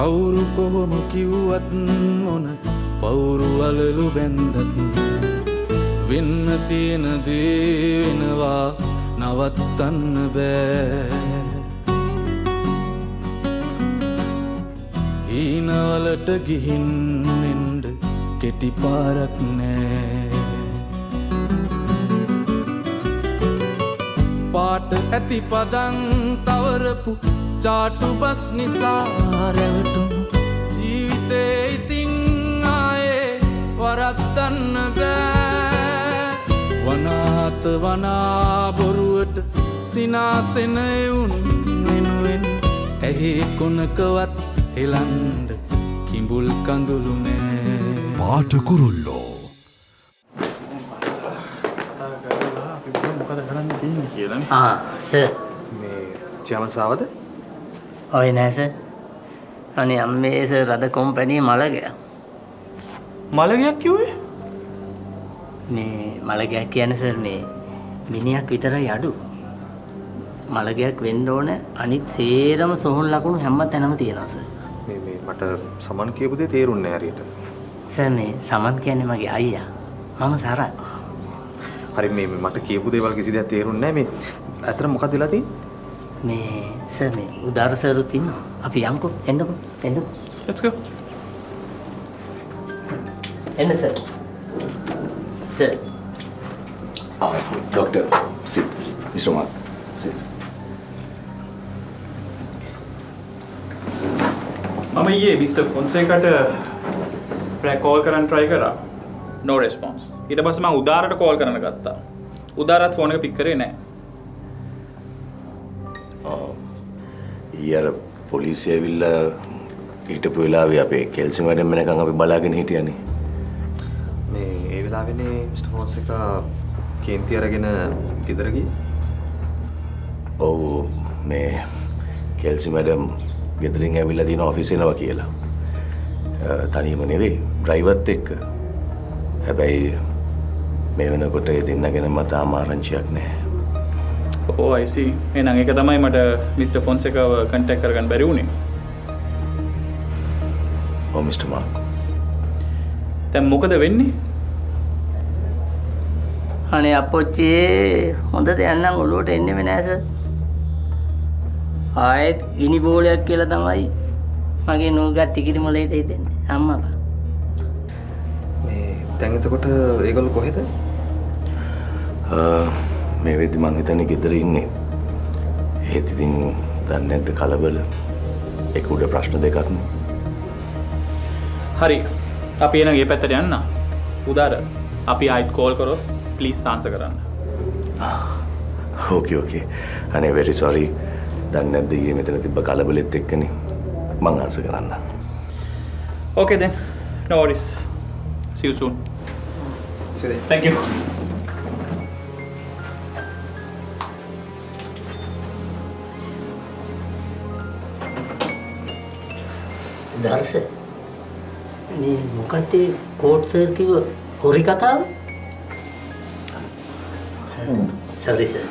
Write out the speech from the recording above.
කවුරු කොහොම කිව්වත් මොන පවුරු වලලු බැන්දත් වෙන්න තියෙන දේ වෙනවා නවත්තන්න බෑ හීනවලට ගිහින් එන්න කෙටි පාරක් නෑ පාට ඇති පදන් තවරපු චාටු බස් නිසා රැවටුණු ජීවිතේ ඉතින් ආයේ වරද්දන්න බෑ වනාත වනා බොරුවට සිනාසෙන එවුන් වෙනුවෙන් ඇහි කොනකවත් එලන්ඩ කිඹුල් කඳුළු නෑ පාට කුරුල්ලෝ සර් මේ චේමන් සාවද? ඔය නෑ සර් අනේ අම්මේ සර් රද කොම්පැනි මළගයක් මළගයක් කිව්වේ? මේ මළගයක් කියන්නේ සර් මේ මිනිහක් විතරයි අඩු මළගයක් වෙන්න ඕන අනිත් සේරම සොහොන් ලකුණු හැම තැනම තියෙනවා සර් මේ මට සමන් කියපු දේ තේරුන්නේ නැහැ හරියට. සර් මේ සමන් කියන්නේ මගේ අයියා මම සරත් හරි මේ මට කියපු දේවල් කිසි දෙයක් තේරුන්නේ නැහැ මේ අතන මොකක්ද වෙලා තියෙන්නේ? මේ සර් මේ උදාර සරුත් ඉන්නවා අපි යමුකෝ එන්නකෝ Let's go. එන්න sir sir Doctor, sit. Mr. Mark, sit. මම ඊයේ මිස්ටර් ෆොන්සේකාට කෝල් කරන්න try කරා. No response. ඊට පස්සේ මම උදාරට කෝල් කරන්න ගත්තා. උදාරත් ෆෝන් එක පික් කරේ නැහැ. ඊයර පොලිසිය ඇවිල්ලා ඊටපු වෙලාවේ අපේ කෙල්සි මැඩම් වෙනකන් අපි බලාගෙන හිටියානේ. මේ ඒ වෙලාවේනේ මිස්ටර් ෆොන්සේකා කේන්ති අරගෙන ගෙදර ගියේ. ඔව් මේ කෙල්සි මැඩම් ගෙදරින් ඇවිල්ලා දින ඔෆිස් එනවා කියලා. තනියම නෙවෙයි ඩ්‍රයිවර්ත් එක්ක. හැබැයි මේ වෙනකොට ඒ දෙන්නගෙන මට ආමාරංචියක් නැහැ. Oh I see. එහෙනම් ඒක තමයි මට මිස්ටර් ෆොන්සේකාව කන්ටැක්ට් කරගන්න බැරි වුණේ. ඔව් මිස්ටර් මාක්. දැන් මොකද වෙන්නේ? අනේ අපොච්චේ හොඳ දෙයක් නම් ඔලුවට එන්නේ නැහැ සර් ආයෙත් ගිනි බෝලයක් කියලා තමයි මගේ නූගත් ටිකිරි මොලේට හිතෙන්නේ අම්මා මේ දැන් එතකොට ඒගොල්ලෝ කොහෙද? මේ වෙද්දි මං හිතන්නේ ගෙදර ඉන්නේ. ඒත් ඉතින් දන්නේ නැද්ද කලබල. ඒක උඩ ප්‍රශ්න දෙකක් නේ. හරි. අපි එන ගේ පැත්තට යන්න. උදාර අපි ආයිත් කෝල් කරොත් ප්ලීස් ආන්සර් කරන්න. ඕකේ. අනේ very sorry. දන්නේ නැද්ද ඊයේ මෙතන තිබ්බ කලබලෙත් එක්කනේ. මං ආන්සර් කරන්න. Okay then. No worries. See you soon. See you then. Thank you. Darsha මේ මොකක්ද කෝට් සර් කිව්ව හොරි කතාව? සරි සර්